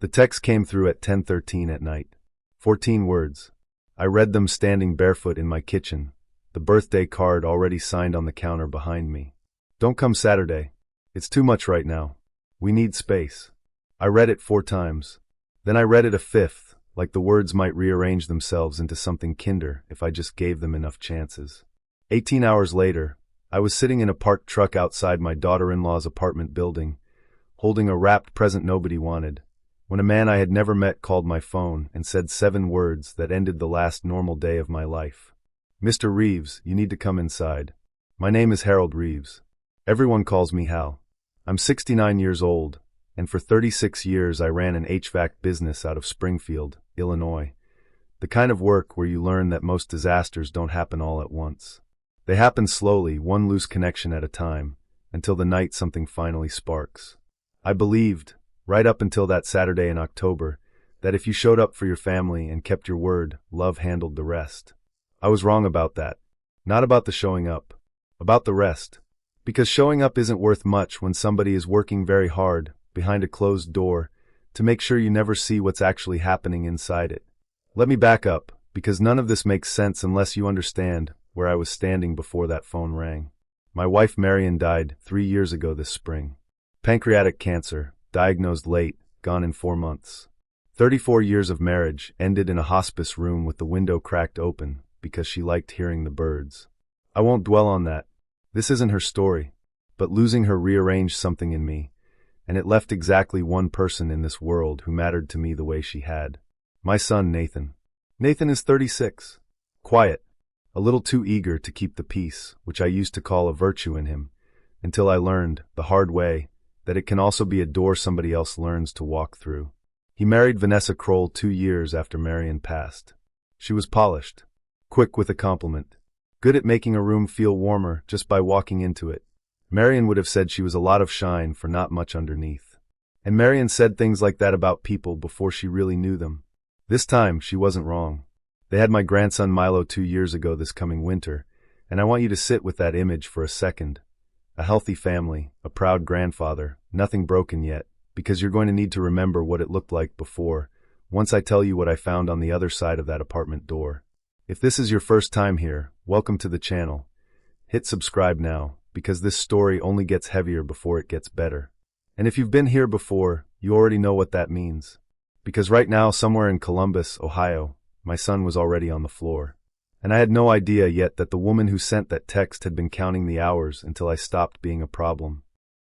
The text came through at 10:13 at night. 14 words. I read them standing barefoot in my kitchen, the birthday card already signed on the counter behind me. Don't come Saturday. It's too much right now. We need space. I read it 4 times. Then I read it a 5th, like the words might rearrange themselves into something kinder if I just gave them enough chances. 18 hours later, I was sitting in a parked truck outside my daughter-in-law's apartment building, holding a wrapped present nobody wanted, when a man I had never met called my phone and said 7 words that ended the last normal day of my life. "Mr. Reeves, you need to come inside. My name is Harold Reeves. Everyone calls me Hal. I'm 69 years old, and for 36 years I ran an HVAC business out of Springfield, Illinois. The kind of work where you learn that most disasters don't happen all at once. They happen slowly, one loose connection at a time, until the night something finally sparks. I believed, right up until that Saturday in October, that if you showed up for your family and kept your word, love handled the rest. I was wrong about that. Not about the showing up. About the rest. Because showing up isn't worth much when somebody is working very hard, behind a closed door, to make sure you never see what's actually happening inside it. Let me back up, because none of this makes sense unless you understand where I was standing before that phone rang. My wife Marion died 3 years ago this spring. Pancreatic cancer, diagnosed late, gone in 4 months. 34 years of marriage ended in a hospice room with the window cracked open because she liked hearing the birds. I won't dwell on that. This isn't her story, but losing her rearranged something in me, and it left exactly one person in this world who mattered to me the way she had. My son, Nathan. Nathan is 36. Quiet. A little too eager to keep the peace, which I used to call a virtue in him, until I learned, the hard way, that it can also be a door somebody else learns to walk through. He married Vanessa Kroll 2 years after Marion passed. She was polished, quick with a compliment, good at making a room feel warmer just by walking into it. Marion would have said she was a lot of shine for not much underneath. And Marion said things like that about people before she really knew them. This time, she wasn't wrong. They had my grandson Milo 2 years ago this coming winter, and I want you to sit with that image for a second. A healthy family, a proud grandfather, nothing broken yet, because you're going to need to remember what it looked like before, once I tell you what I found on the other side of that apartment door. If this is your first time here, welcome to the channel. Hit subscribe now, because this story only gets heavier before it gets better. And if you've been here before, you already know what that means. Because right now, somewhere in Columbus, Ohio, my son was already on the floor. And I had no idea yet that the woman who sent that text had been counting the hours until I stopped being a problem.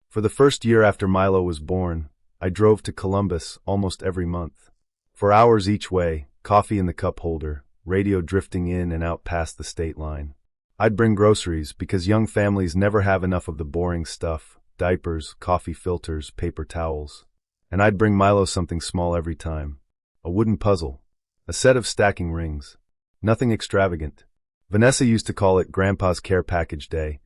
For the first year after Milo was born, I drove to Columbus almost every month. For hours each way, coffee in the cup holder, radio drifting in and out past the state line. I'd bring groceries because young families never have enough of the boring stuff, diapers, coffee filters, paper towels. And I'd bring Milo something small every time. A wooden puzzle. A set of stacking rings. Nothing extravagant. Vanessa used to call it Grandpa's Care Package Day,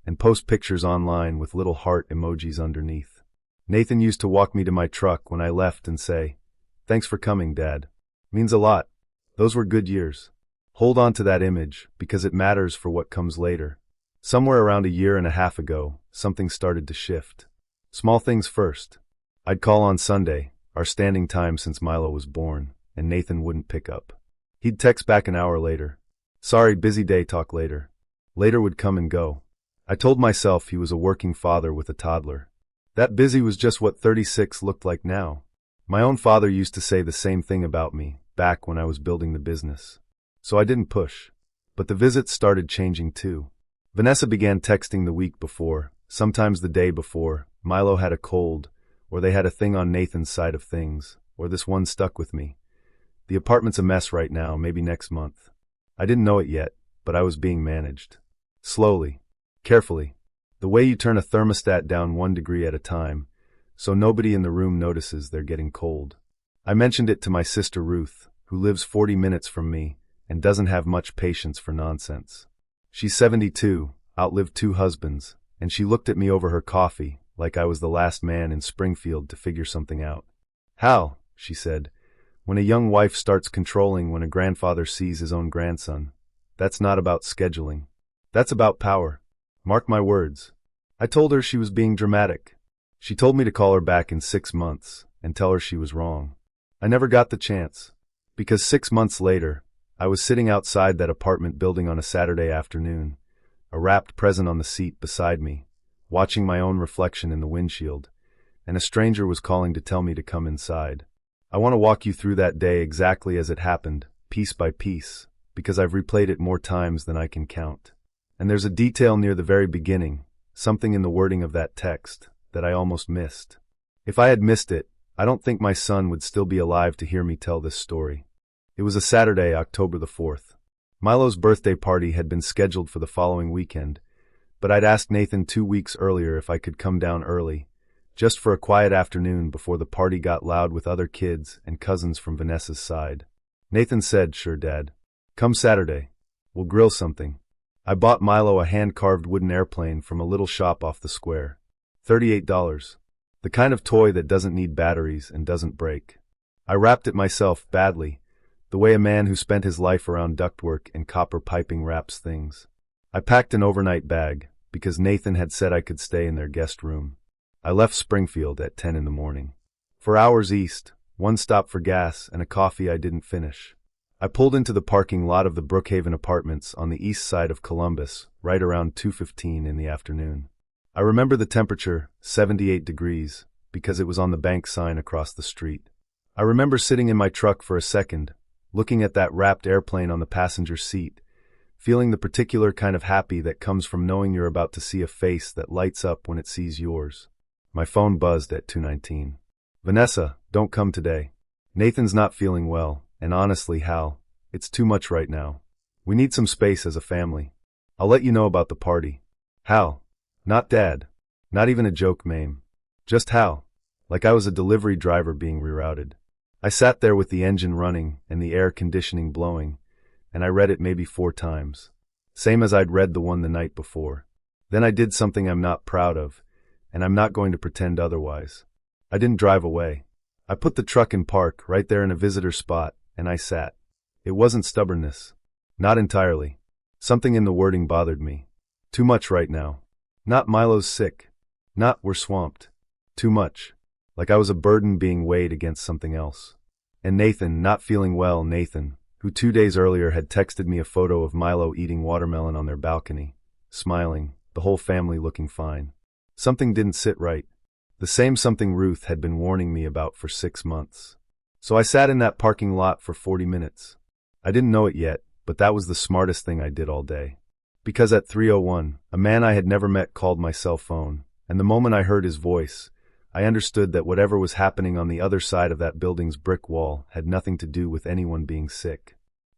and post pictures online with little heart emojis underneath. Nathan used to walk me to my truck when I left and say, "Thanks for coming, Dad. Means a lot." Those were good years. Hold on to that image, because it matters for what comes later. Somewhere around a year and a half ago, something started to shift. Small things first. I'd call on Sunday, our standing time since Milo was born, and Nathan wouldn't pick up. He'd text back an hour later. "Sorry, busy day, talk later." Later would come and go. I told myself he was a working father with a toddler. That busy was just what 36 looked like now. My own father used to say the same thing about me, back when I was building the business. So I didn't push. But the visits started changing too. Vanessa began texting the week before, sometimes the day before. Milo had a cold, or they had a thing on Nathan's side of things, or this one stuck with me. The apartment's a mess right now, maybe next month. I didn't know it yet, but I was being managed. Slowly. Carefully. The way you turn a thermostat down 1 degree at a time, so nobody in the room notices they're getting cold. I mentioned it to my sister Ruth, who lives 40 minutes from me, and doesn't have much patience for nonsense. She's 72, outlived 2 husbands, and she looked at me over her coffee, like I was the last man in Springfield to figure something out. "Hal," she said, "when a young wife starts controlling when a grandfather sees his own grandson, that's not about scheduling. That's about power. Mark my words." I told her she was being dramatic. She told me to call her back in 6 months, and tell her she was wrong. I never got the chance. Because 6 months later, I was sitting outside that apartment building on a Saturday afternoon, a wrapped present on the seat beside me, watching my own reflection in the windshield, and a stranger was calling to tell me to come inside. I want to walk you through that day exactly as it happened, piece by piece, because I've replayed it more times than I can count. And there's a detail near the very beginning, something in the wording of that text, that I almost missed. If I had missed it, I don't think my son would still be alive to hear me tell this story. It was a Saturday, October the 4th. Milo's birthday party had been scheduled for the following weekend, but I'd asked Nathan 2 weeks earlier if I could come down early, just for a quiet afternoon before the party got loud with other kids and cousins from Vanessa's side. Nathan said, "Sure, Dad. Come Saturday. We'll grill something." I bought Milo a hand-carved wooden airplane from a little shop off the square. $38. The kind of toy that doesn't need batteries and doesn't break. I wrapped it myself badly, the way a man who spent his life around ductwork and copper piping wraps things. I packed an overnight bag, because Nathan had said I could stay in their guest room. I left Springfield at 10 in the morning. 4 hours east, 1 stop for gas and a coffee I didn't finish. I pulled into the parking lot of the Brookhaven Apartments on the east side of Columbus, right around 2:15 in the afternoon. I remember the temperature, 78 degrees, because it was on the bank sign across the street. I remember sitting in my truck for a second, looking at that wrapped airplane on the passenger seat, feeling the particular kind of happy that comes from knowing you're about to see a face that lights up when it sees yours. My phone buzzed at 2:19. "Vanessa, don't come today. Nathan's not feeling well, and honestly, Hal, it's too much right now. We need some space as a family. I'll let you know about the party." Hal. Not Dad. Not even a joke, Mame. Just Hal. Like I was a delivery driver being rerouted. I sat there with the engine running and the air conditioning blowing, and I read it maybe 4 times. Same as I'd read the one the night before. Then I did something I'm not proud of, and I'm not going to pretend otherwise. I didn't drive away. I put the truck in park right there in a visitor spot, and I sat. It wasn't stubbornness. Not entirely. Something in the wording bothered me. Too much right now. Not Milo's sick. Not we're swamped. Too much. Like I was a burden being weighed against something else. And Nathan, not feeling well, Nathan, who 2 days earlier had texted me a photo of Milo eating watermelon on their balcony, smiling, the whole family looking fine. Something didn't sit right. The same something Ruth had been warning me about for 6 months. So I sat in that parking lot for 40 minutes. I didn't know it yet, but that was the smartest thing I did all day. Because at 3:01, a man I had never met called my cell phone, and the moment I heard his voice, I understood that whatever was happening on the other side of that building's brick wall had nothing to do with anyone being sick.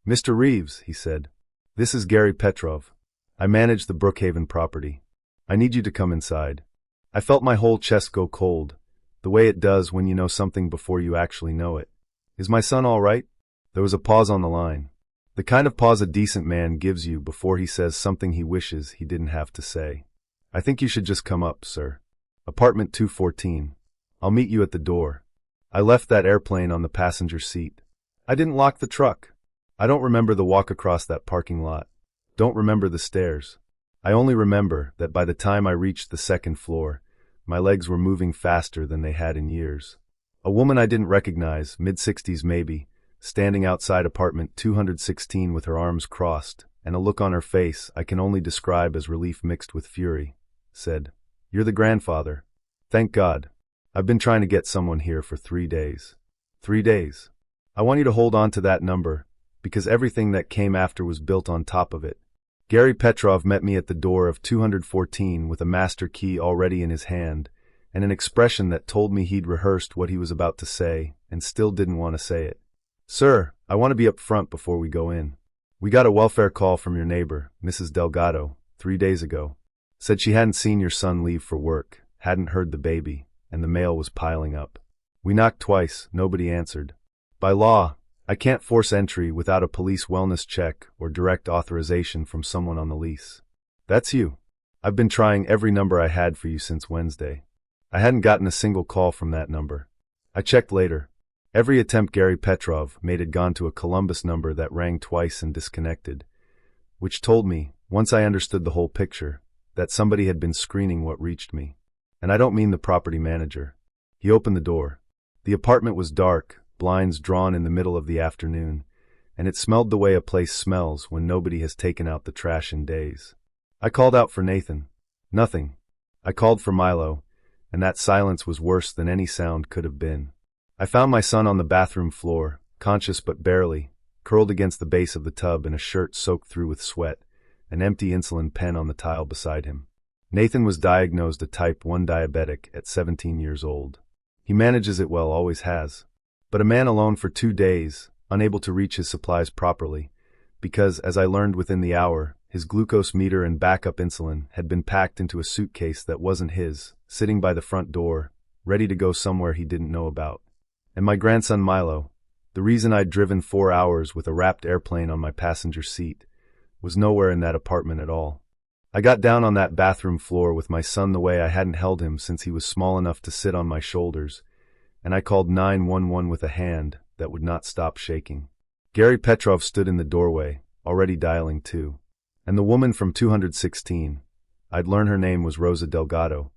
"Mr. Reeves," he said, "this is Gary Petrov. I manage the Brookhaven property. I need you to come inside." I felt my whole chest go cold, the way it does when you know something before you actually know it. "Is my son all right?" There was a pause on the line. The kind of pause a decent man gives you before he says something he wishes he didn't have to say. "I think you should just come up, sir. Apartment 214. I'll meet you at the door." I left that airplane on the passenger seat. I didn't lock the truck. I don't remember the walk across that parking lot. Don't remember the stairs. I only remember that by the time I reached the second floor, my legs were moving faster than they had in years. A woman I didn't recognize, mid-60s maybe, standing outside apartment 216 with her arms crossed, and a look on her face I can only describe as relief mixed with fury, said, "You're the grandfather. Thank God. I've been trying to get someone here for 3 days. 3 days. I want you to hold on to that number, because everything that came after was built on top of it." Gary Petrov met me at the door of 214 with a master key already in his hand, and an expression that told me he'd rehearsed what he was about to say, and still didn't want to say it. "Sir, I want to be up front before we go in. We got a welfare call from your neighbor, Mrs. Delgado, 3 days ago. Said she hadn't seen your son leave for work, hadn't heard the baby, and the mail was piling up. We knocked twice, nobody answered. By law, I can't force entry without a police wellness check or direct authorization from someone on the lease. That's you. I've been trying every number I had for you since Wednesday. I hadn't gotten a single call from that number. I checked later. Every attempt Gary Petrov made had gone to a Columbus number that rang twice and disconnected, which told me, once I understood the whole picture, that somebody had been screening what reached me. And I don't mean the property manager. He opened the door. The apartment was dark, blinds drawn in the middle of the afternoon, and it smelled the way a place smells when nobody has taken out the trash in days. I called out for Nathan. Nothing. I called for Milo, and that silence was worse than any sound could have been. I found my son on the bathroom floor, conscious but barely, curled against the base of the tub in a shirt soaked through with sweat, an empty insulin pen on the tile beside him. Nathan was diagnosed a type 1 diabetic at 17 years old. He manages it well, always has. But a man alone for 2 days, unable to reach his supplies properly, because, as I learned within the hour, his glucose meter and backup insulin had been packed into a suitcase that wasn't his, sitting by the front door, ready to go somewhere he didn't know about. And my grandson Milo, the reason I'd driven 4 hours with a wrapped airplane on my passenger seat, was nowhere in that apartment at all. I got down on that bathroom floor with my son the way I hadn't held him since he was small enough to sit on my shoulders, and I called 911 with a hand that would not stop shaking. Gary Petrov stood in the doorway, already dialing too. And the woman from 216, I'd learn her name was Rosa Delgado,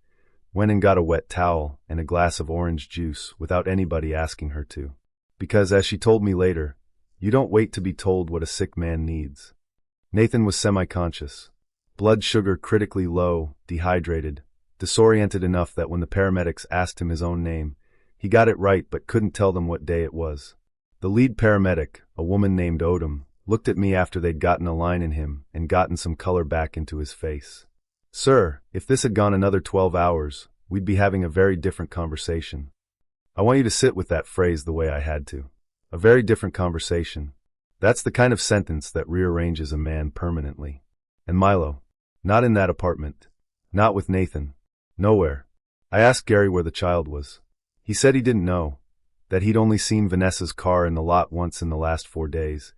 went and got a wet towel and a glass of orange juice without anybody asking her to. Because, as she told me later, you don't wait to be told what a sick man needs. Nathan was semi-conscious. Blood sugar critically low, dehydrated, disoriented enough that when the paramedics asked him his own name, he got it right but couldn't tell them what day it was. The lead paramedic, a woman named Odom, looked at me after they'd gotten a line in him and gotten some color back into his face. Sir, if this had gone another 12 hours, we'd be having a very different conversation. I want you to sit with that phrase the way I had to. A very different conversation. That's the kind of sentence that rearranges a man permanently. And Milo, not in that apartment. Not with Nathan. Nowhere. I asked Gary where the child was. He said he didn't know, that he'd only seen Vanessa's car in the lot once in the last 4 days,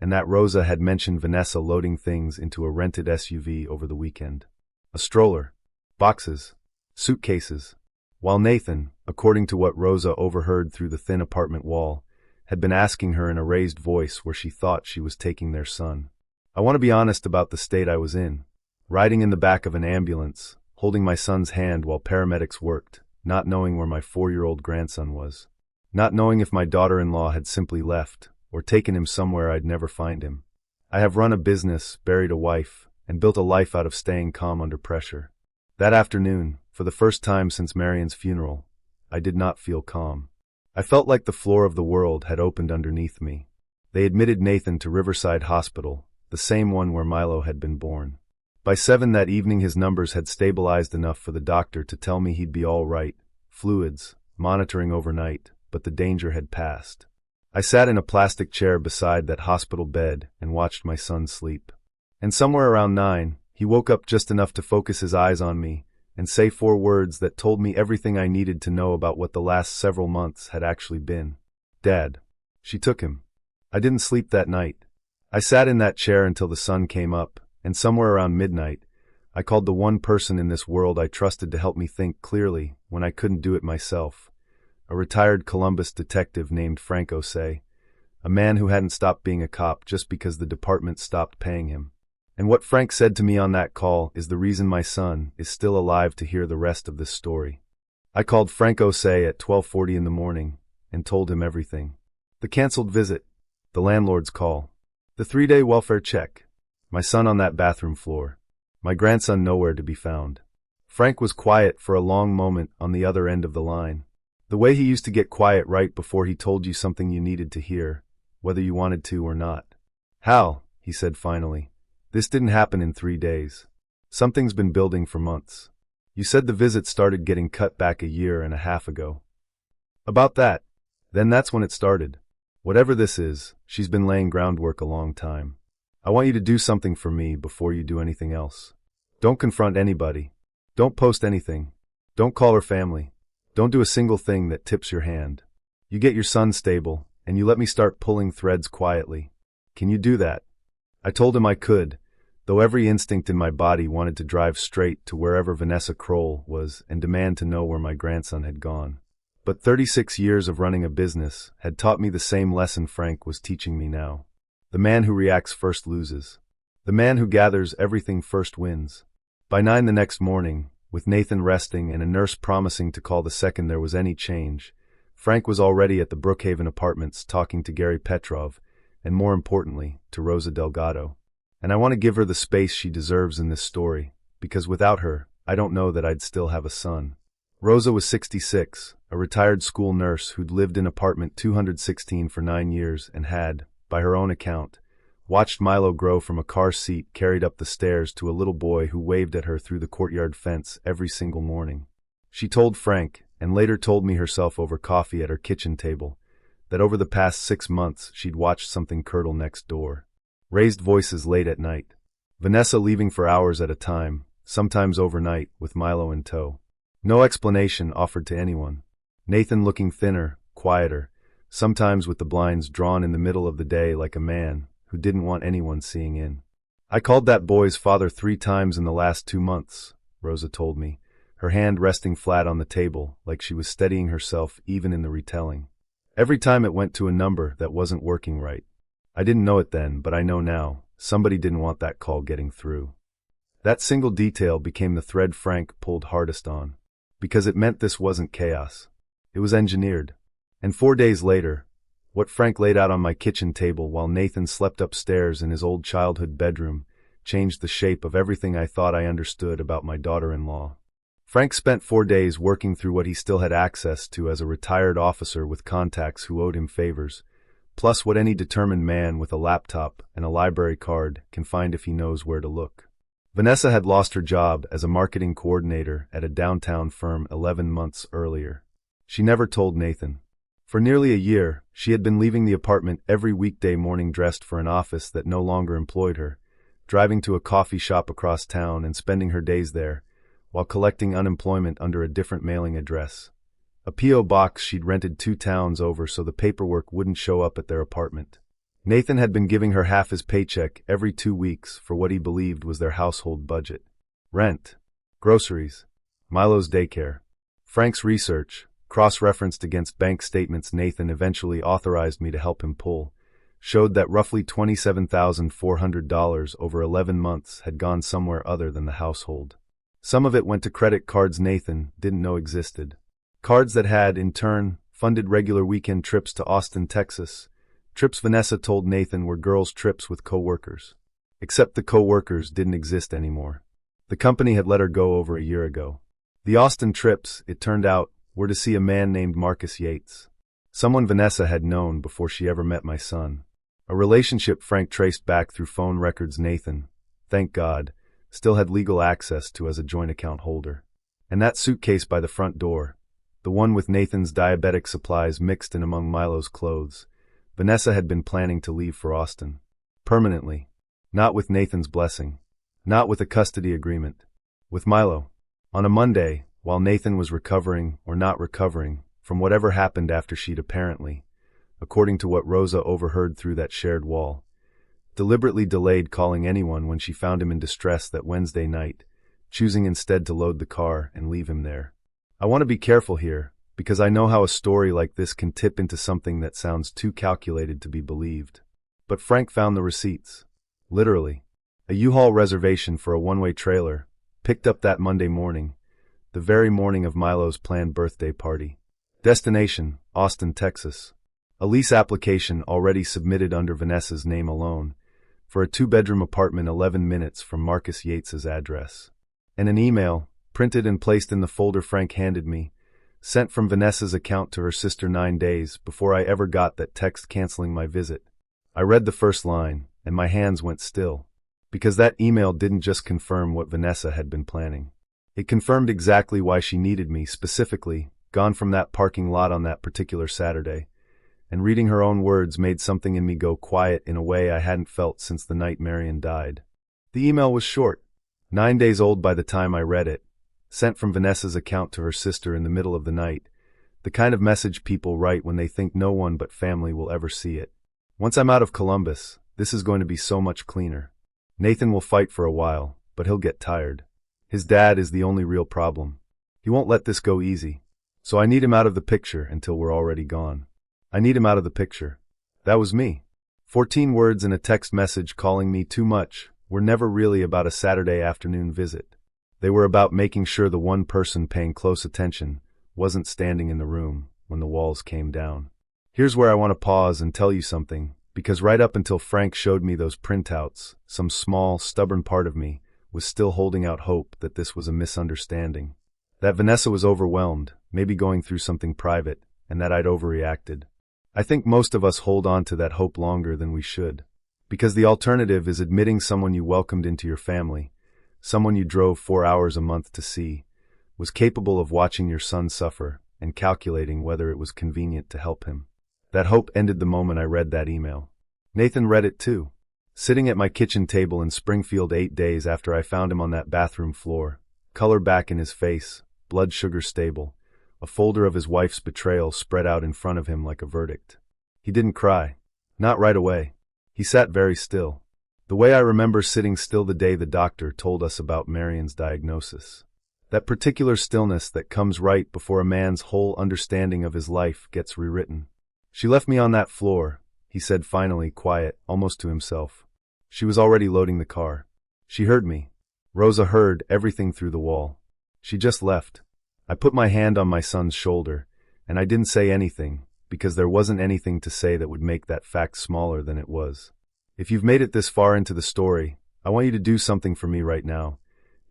and that Rosa had mentioned Vanessa loading things into a rented SUV over the weekend. A stroller. Boxes. Suitcases. While Nathan, according to what Rosa overheard through the thin apartment wall, had been asking her in a raised voice where she thought she was taking their son. I want to be honest about the state I was in. Riding in the back of an ambulance, holding my son's hand while paramedics worked, not knowing where my 4-year-old grandson was. Not knowing if my daughter-in-law had simply left, or taken him somewhere I'd never find him. I have run a business, buried a wife, and built a life out of staying calm under pressure. That afternoon, for the first time since Marion's funeral, I did not feel calm. I felt like the floor of the world had opened underneath me. They admitted Nathan to Riverside Hospital, the same one where Milo had been born. By 7 that evening his numbers had stabilized enough for the doctor to tell me he'd be all right, fluids, monitoring overnight, but the danger had passed. I sat in a plastic chair beside that hospital bed and watched my son sleep. And somewhere around 9, he woke up just enough to focus his eyes on me and say 4 words that told me everything I needed to know about what the last several months had actually been. Dad. She took him. I didn't sleep that night. I sat in that chair until the sun came up, and somewhere around midnight, I called the one person in this world I trusted to help me think clearly when I couldn't do it myself. A retired Columbus detective named Frank Osei, a man who hadn't stopped being a cop just because the department stopped paying him. And what Frank said to me on that call is the reason my son is still alive to hear the rest of this story. I called Frank Osei at 12:40 in the morning and told him everything. The canceled visit, the landlord's call, the 3-day welfare check, my son on that bathroom floor, my grandson nowhere to be found. Frank was quiet for a long moment on the other end of the line. The way he used to get quiet right before he told you something you needed to hear, whether you wanted to or not. Hal, he said finally, this didn't happen in 3 days. Something's been building for months. You said the visit started getting cut back 1.5 years ago. About that. Then that's when it started. Whatever this is, she's been laying groundwork a long time. I want you to do something for me before you do anything else. Don't confront anybody. Don't post anything. Don't call her family. Don't do a single thing that tips your hand. You get your son stable, and you let me start pulling threads quietly. Can you do that? I told him I could, though every instinct in my body wanted to drive straight to wherever Vanessa Kroll was and demand to know where my grandson had gone. But 36 years of running a business had taught me the same lesson Frank was teaching me now. The man who reacts first loses. The man who gathers everything first wins. By 9 the next morning, with Nathan resting and a nurse promising to call the second there was any change, Frank was already at the Brookhaven apartments talking to Gary Petrov, and more importantly, to Rosa Delgado. And I want to give her the space she deserves in this story, because without her, I don't know that I'd still have a son. Rosa was 66, a retired school nurse who'd lived in apartment 216 for 9 years and had, by her own account, watched Milo grow from a car seat carried up the stairs to a little boy who waved at her through the courtyard fence every single morning. She told Frank, and later told me herself over coffee at her kitchen table, that over the past 6 months she'd watched something curdle next door. Raised voices late at night. Vanessa leaving for hours at a time, sometimes overnight, with Milo in tow. No explanation offered to anyone. Nathan looking thinner, quieter, sometimes with the blinds drawn in the middle of the day like a man who didn't want anyone seeing in. I called that boy's father 3 times in the last 2 months, Rosa told me, her hand resting flat on the table like she was steadying herself even in the retelling. Every time it went to a number that wasn't working right. I didn't know it then, but I know now. Somebody didn't want that call getting through. That single detail became the thread Frank pulled hardest on, because it meant this wasn't chaos. It was engineered. And 4 days later, what Frank laid out on my kitchen table while Nathan slept upstairs in his old childhood bedroom changed the shape of everything I thought I understood about my daughter-in-law. Frank spent 4 days working through what he still had access to as a retired officer with contacts who owed him favors, plus what any determined man with a laptop and a library card can find if he knows where to look. Vanessa had lost her job as a marketing coordinator at a downtown firm 11 months earlier. She never told Nathan. For nearly a year, she had been leaving the apartment every weekday morning dressed for an office that no longer employed her, driving to a coffee shop across town and spending her days there, while collecting unemployment under a different mailing address. A P.O. box she'd rented 2 towns over so the paperwork wouldn't show up at their apartment. Nathan had been giving her half his paycheck every 2 weeks for what he believed was their household budget. Rent, groceries, Milo's daycare. Frank's research, cross-referenced against bank statements Nathan eventually authorized me to help him pull, showed that roughly $27,400 over 11 months had gone somewhere other than the household. Some of it went to credit cards Nathan didn't know existed. Cards that had, in turn, funded regular weekend trips to Austin, Texas. Trips Vanessa told Nathan were girls' trips with co-workers. Except the co-workers didn't exist anymore. The company had let her go over a year ago. The Austin trips, it turned out, were to see a man named Marcus Yates. Someone Vanessa had known before she ever met my son. A relationship Frank traced back through phone records Nathan, thank God, still had legal access to as a joint account holder. And that suitcase by the front door, the one with Nathan's diabetic supplies mixed in among Milo's clothes, Vanessa had been planning to leave for Austin. Permanently. Not with Nathan's blessing. Not with a custody agreement. With Milo. On a Monday, while Nathan was recovering or not recovering from whatever happened after she'd apparently, according to what Rosa overheard through that shared wall, deliberately delayed calling anyone when she found him in distress that Wednesday night, choosing instead to load the car and leave him there. I want to be careful here, because I know how a story like this can tip into something that sounds too calculated to be believed. But Frank found the receipts. Literally. A U-Haul reservation for a one-way trailer, picked up that Monday morning, the very morning of Milo's planned birthday party. Destination, Austin, Texas. A lease application already submitted under Vanessa's name alone, for a 2-bedroom apartment 11 minutes from Marcus Yates's address. And an email, printed and placed in the folder Frank handed me, sent from Vanessa's account to her sister 9 days before I ever got that text canceling my visit. I read the first line, and my hands went still, because that email didn't just confirm what Vanessa had been planning. It confirmed exactly why she needed me, specifically, gone from that parking lot on that particular Saturday, and reading her own words made something in me go quiet in a way I hadn't felt since the night Marion died. The email was short, 9 days old by the time I read it, sent from Vanessa's account to her sister in the middle of the night, the kind of message people write when they think no one but family will ever see it. Once I'm out of Columbus, this is going to be so much cleaner. Nathan will fight for a while, but he'll get tired. His dad is the only real problem. He won't let this go easy. So I need him out of the picture until we're already gone. I need him out of the picture. That was me. 14 words in a text message calling me too much were never really about a Saturday afternoon visit. They were about making sure the one person paying close attention wasn't standing in the room when the walls came down. Here's where I want to pause and tell you something, because right up until Frank showed me those printouts, some small, stubborn part of me was still holding out hope that this was a misunderstanding. That Vanessa was overwhelmed, maybe going through something private, and that I'd overreacted. I think most of us hold on to that hope longer than we should. Because the alternative is admitting someone you welcomed into your family, someone you drove 4 hours a month to see, was capable of watching your son suffer and calculating whether it was convenient to help him. That hope ended the moment I read that email. Nathan read it too. Sitting at my kitchen table in Springfield 8 days after I found him on that bathroom floor, color back in his face, blood sugar stable, a folder of his wife's betrayal spread out in front of him like a verdict. He didn't cry. Not right away. He sat very still. The way I remember sitting still the day the doctor told us about Marion's diagnosis. That particular stillness that comes right before a man's whole understanding of his life gets rewritten. She left me on that floor, he said finally, quiet, almost to himself. She was already loading the car. She heard me. Rosa heard everything through the wall. She just left. I put my hand on my son's shoulder, and I didn't say anything, because there wasn't anything to say that would make that fact smaller than it was. If you've made it this far into the story, I want you to do something for me right now.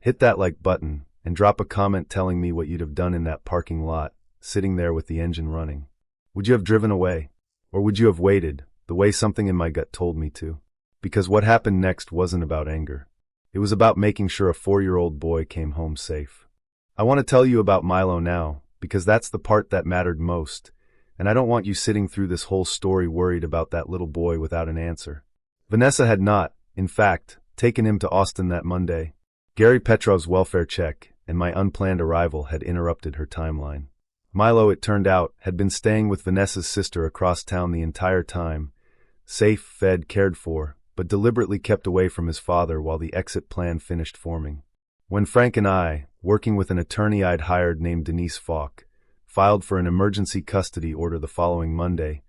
Hit that like button, and drop a comment telling me what you'd have done in that parking lot, sitting there with the engine running. Would you have driven away? Or would you have waited, the way something in my gut told me to? Because what happened next wasn't about anger. It was about making sure a 4-year-old boy came home safe. I want to tell you about Milo now, because that's the part that mattered most, and I don't want you sitting through this whole story worried about that little boy without an answer. Vanessa had not, in fact, taken him to Austin that Monday. Gary Petrov's welfare check and my unplanned arrival had interrupted her timeline. Milo, it turned out, had been staying with Vanessa's sister across town the entire time, safe, fed, cared for, but deliberately kept away from his father while the exit plan finished forming. When Frank and I, working with an attorney I'd hired named Denise Falk, filed for an emergency custody order the following Monday,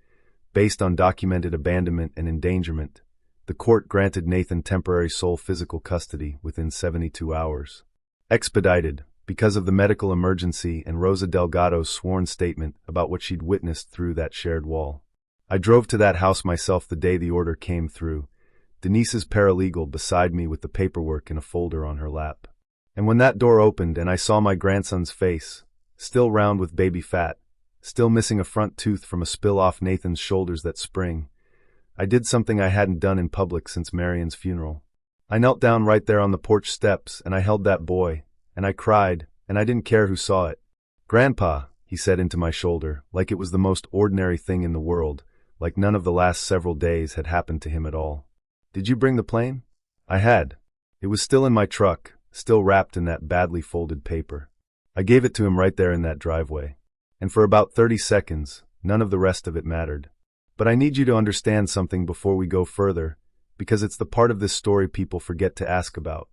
based on documented abandonment and endangerment, the court granted Nathan temporary sole physical custody within 72 hours. Expedited, because of the medical emergency and Rosa Delgado's sworn statement about what she'd witnessed through that shared wall. I drove to that house myself the day the order came through, Denise's paralegal beside me with the paperwork in a folder on her lap. And when that door opened and I saw my grandson's face, still round with baby fat, still missing a front tooth from a spill off Nathan's shoulders that spring, I did something I hadn't done in public since Marion's funeral. I knelt down right there on the porch steps and I held that boy, and I cried, and I didn't care who saw it. "Grandpa," he said into my shoulder, like it was the most ordinary thing in the world, like none of the last several days had happened to him at all. "Did you bring the plane?" I had. It was still in my truck, still wrapped in that badly folded paper. I gave it to him right there in that driveway. And for about 30 seconds, none of the rest of it mattered. But I need you to understand something before we go further, because it's the part of this story people forget to ask about.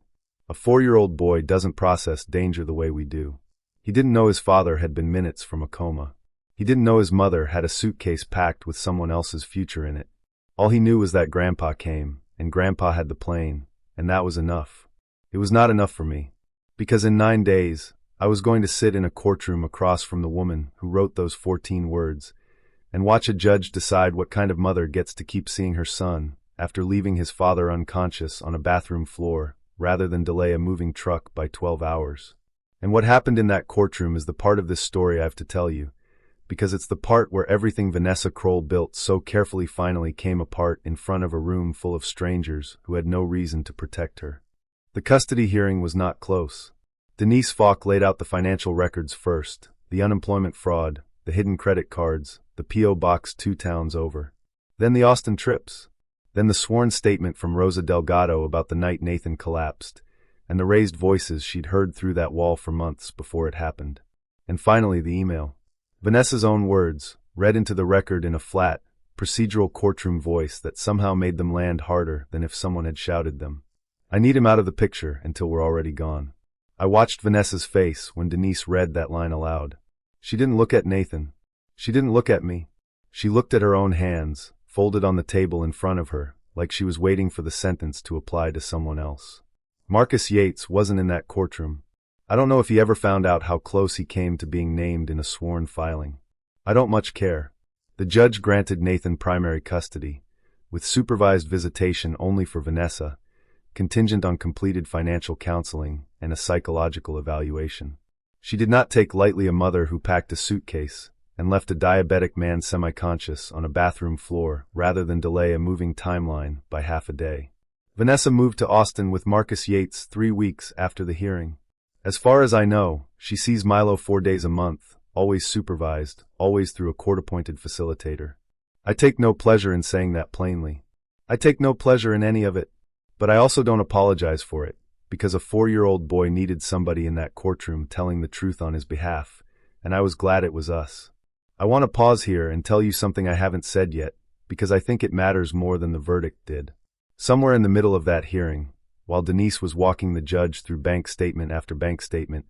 A 4-year-old boy doesn't process danger the way we do. He didn't know his father had been minutes from a coma. He didn't know his mother had a suitcase packed with someone else's future in it. All he knew was that Grandpa came, and Grandpa had the plane, and that was enough. It was not enough for me, because in 9 days, I was going to sit in a courtroom across from the woman who wrote those 14 words, and watch a judge decide what kind of mother gets to keep seeing her son after leaving his father unconscious on a bathroom floor, rather than delay a moving truck by 12 hours. And what happened in that courtroom is the part of this story I have to tell you, because it's the part where everything Vanessa Kroll built so carefully finally came apart in front of a room full of strangers who had no reason to protect her. The custody hearing was not close. Denise Falk laid out the financial records first, the unemployment fraud, the hidden credit cards, the P.O. box 2 towns over. Then the Austin trips. Then the sworn statement from Rosa Delgado about the night Nathan collapsed, and the raised voices she'd heard through that wall for months before it happened. And finally the email. Vanessa's own words, read into the record in a flat, procedural courtroom voice that somehow made them land harder than if someone had shouted them. I need him out of the picture until we're already gone. I watched Vanessa's face when Denise read that line aloud. She didn't look at Nathan. She didn't look at me. She looked at her own hands, folded on the table in front of her, like she was waiting for the sentence to apply to someone else. Marcus Yates wasn't in that courtroom. I don't know if he ever found out how close he came to being named in a sworn filing. I don't much care. The judge granted Nathan primary custody, with supervised visitation only for Vanessa, contingent on completed financial counseling and a psychological evaluation. She did not take lightly a mother who packed a suitcase and left a diabetic man semi-conscious on a bathroom floor rather than delay a moving timeline by half a day. Vanessa moved to Austin with Marcus Yates 3 weeks after the hearing. As far as I know, she sees Milo 4 days a month, always supervised, always through a court-appointed facilitator. I take no pleasure in saying that plainly. I take no pleasure in any of it, but I also don't apologize for it, because a 4-year-old boy needed somebody in that courtroom telling the truth on his behalf, and I was glad it was us. I want to pause here and tell you something I haven't said yet, because I think it matters more than the verdict did. Somewhere in the middle of that hearing, while Denise was walking the judge through bank statement after bank statement,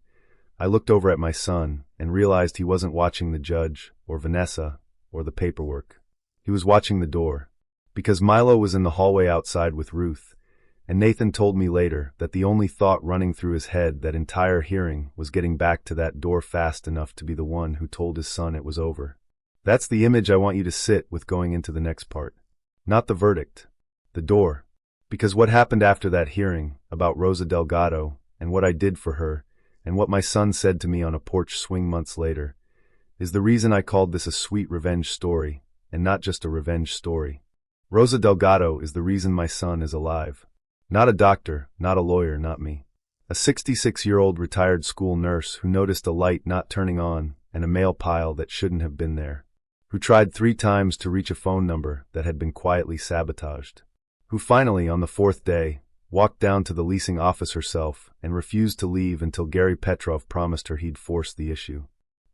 I looked over at my son and realized he wasn't watching the judge or Vanessa or the paperwork. He was watching the door, because Milo was in the hallway outside with Ruth, and Nathan told me later that the only thought running through his head that entire hearing was getting back to that door fast enough to be the one who told his son it was over. That's the image I want you to sit with going into the next part. Not the verdict. The door. Because what happened after that hearing about Rosa Delgado and what I did for her and what my son said to me on a porch swing months later is the reason I called this a sweet revenge story and not just a revenge story. Rosa Delgado is the reason my son is alive. Not a doctor, not a lawyer, not me. A 66-year-old retired school nurse who noticed a light not turning on and a mail pile that shouldn't have been there. Who tried 3 times to reach a phone number that had been quietly sabotaged. Who finally, on the 4th day, walked down to the leasing office herself and refused to leave until Gary Petrov promised her he'd force the issue.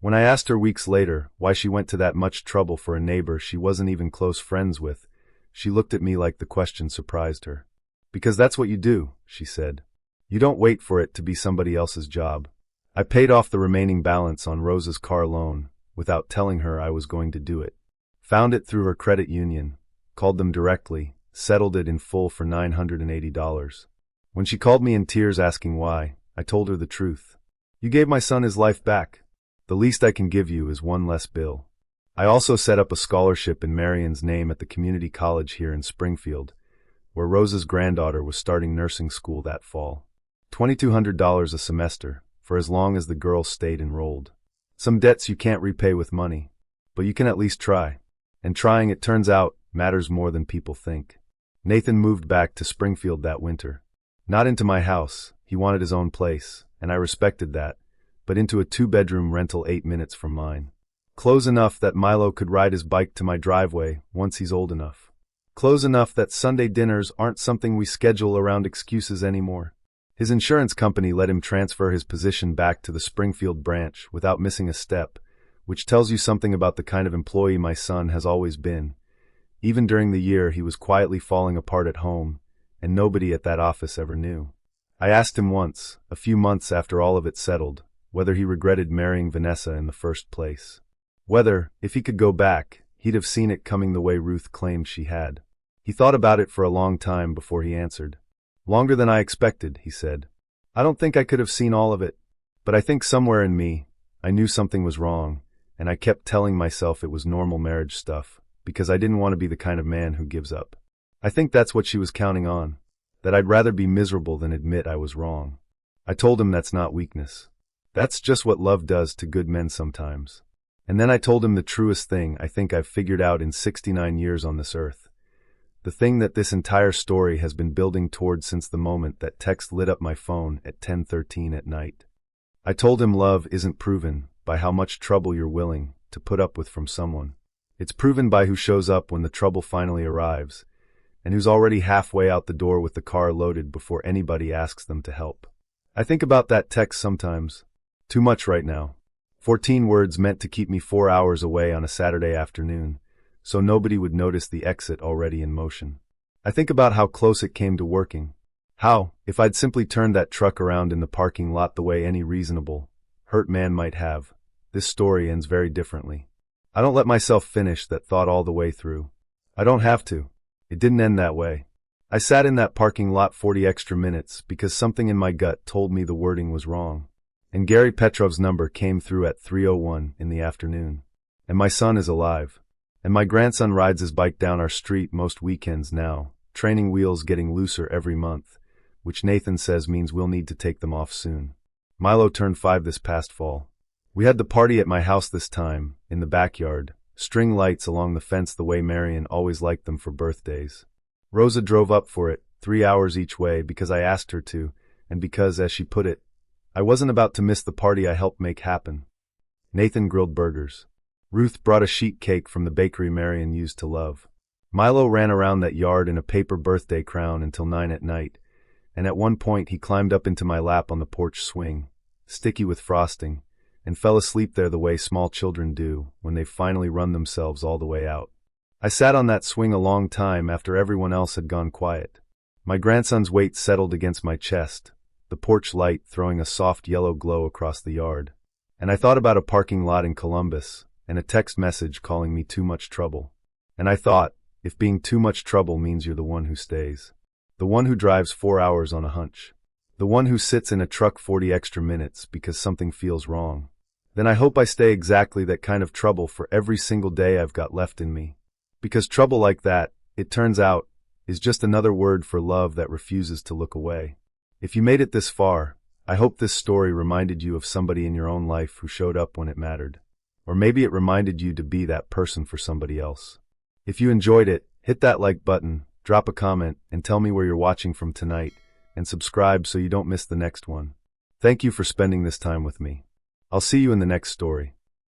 When I asked her weeks later why she went to that much trouble for a neighbor she wasn't even close friends with, she looked at me like the question surprised her. Because that's what you do, she said. You don't wait for it to be somebody else's job. I paid off the remaining balance on Rosa's car loan without telling her I was going to do it. Found it through her credit union, called them directly, settled it in full for $980. When she called me in tears asking why, I told her the truth. You gave my son his life back. The least I can give you is one less bill. I also set up a scholarship in Marion's name at the community college here in Springfield, where Rosa's granddaughter was starting nursing school that fall. $2,200 a semester, for as long as the girl stayed enrolled. Some debts you can't repay with money, but you can at least try. And trying, it turns out, matters more than people think. Nathan moved back to Springfield that winter. Not into my house, he wanted his own place, and I respected that, but into a 2-bedroom rental 8 minutes from mine. Close enough that Milo could ride his bike to my driveway once he's old enough. Close enough that Sunday dinners aren't something we schedule around excuses anymore. His insurance company let him transfer his position back to the Springfield branch without missing a step, which tells you something about the kind of employee my son has always been. Even during the year he was quietly falling apart at home, and nobody at that office ever knew. I asked him once, a few months after all of it settled, whether he regretted marrying Vanessa in the first place. Whether, if he could go back, he'd have seen it coming the way Ruth claimed she had. He thought about it for a long time before he answered. Longer than I expected, he said. I don't think I could have seen all of it, but I think somewhere in me, I knew something was wrong, and I kept telling myself it was normal marriage stuff, because I didn't want to be the kind of man who gives up. I think that's what she was counting on, that I'd rather be miserable than admit I was wrong. I told him that's not weakness. That's just what love does to good men sometimes. And then I told him the truest thing I think I've figured out in 69 years on this earth. The thing that this entire story has been building towards since the moment that text lit up my phone at 10:13 at night. I told him love isn't proven by how much trouble you're willing to put up with from someone. It's proven by who shows up when the trouble finally arrives, and who's already halfway out the door with the car loaded before anybody asks them to help. I think about that text sometimes. Too much right now. 14 words meant to keep me 4 hours away on a Saturday afternoon, so nobody would notice the exit already in motion. I think about how close it came to working. How, if I'd simply turned that truck around in the parking lot the way any reasonable, hurt man might have, this story ends very differently. I don't let myself finish that thought all the way through. I don't have to. It didn't end that way. I sat in that parking lot 40 extra minutes because something in my gut told me the wording was wrong. And Gary Petrov's number came through at 3:01 in the afternoon. And my son is alive. And my grandson rides his bike down our street most weekends now, training wheels getting looser every month, which Nathan says means we'll need to take them off soon. Milo turned 5 this past fall. We had the party at my house this time, in the backyard, string lights along the fence the way Marion always liked them for birthdays. Rosa drove up for it, 3 hours each way because I asked her to, and because, as she put it, I wasn't about to miss the party I helped make happen. Nathan grilled burgers. Ruth brought a sheet cake from the bakery Marion used to love. Milo ran around that yard in a paper birthday crown until 9 at night, and at one point he climbed up into my lap on the porch swing, sticky with frosting, and fell asleep there the way small children do when they've finally run themselves all the way out. I sat on that swing a long time after everyone else had gone quiet. My grandson's weight settled against my chest, the porch light throwing a soft yellow glow across the yard. And I thought about a parking lot in Columbus, and a text message calling me too much trouble. And I thought, if being too much trouble means you're the one who stays. The one who drives 4 hours on a hunch. The one who sits in a truck 40 extra minutes because something feels wrong. Then I hope I stay exactly that kind of trouble for every single day I've got left in me. Because trouble like that, it turns out, is just another word for love that refuses to look away. If you made it this far, I hope this story reminded you of somebody in your own life who showed up when it mattered. Or maybe it reminded you to be that person for somebody else. If you enjoyed it, hit that like button, drop a comment, and tell me where you're watching from tonight, and subscribe so you don't miss the next one. Thank you for spending this time with me. I'll see you in the next story.